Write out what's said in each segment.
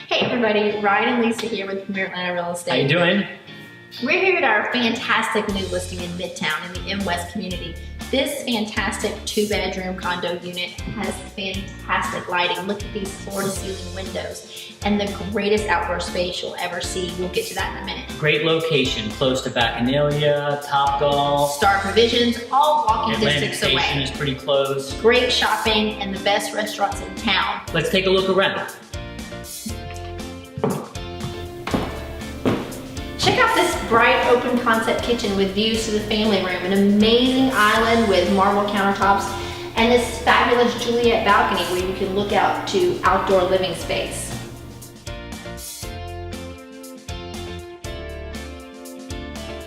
Hey everybody, Ryan and Lisa here with Premier Atlanta Real Estate. How you doing? We're here at our fantastic new listing in Midtown in the M West community. This fantastic 2-bedroom condo unit has fantastic lighting. Look at these floor-to-ceiling windows and the greatest outdoor space you'll ever see. We'll get to that in a minute. Great location, close to Bacchanalia, Topgolf. Star Provisions, all walking distance Atlantic Station away. is pretty close. Great shopping and the best restaurants in town. Let's take a look around. Check out this bright open concept kitchen with views to the family room, an amazing island with marble countertops, and this fabulous Juliet balcony where you can look out to outdoor living space.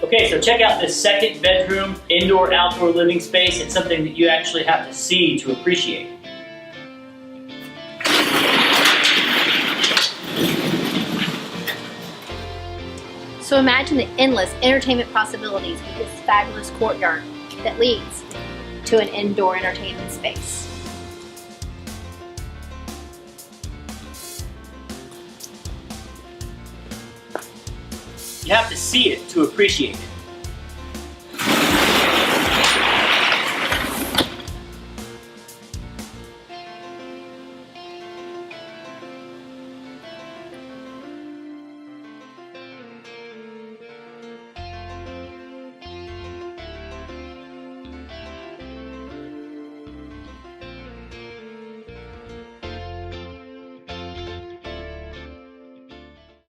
Okay, so check out this second bedroom, indoor-outdoor living space. It's something that you actually have to see to appreciate. So imagine the endless entertainment possibilities with this fabulous courtyard that leads to an indoor entertainment space. You have to see it to appreciate it.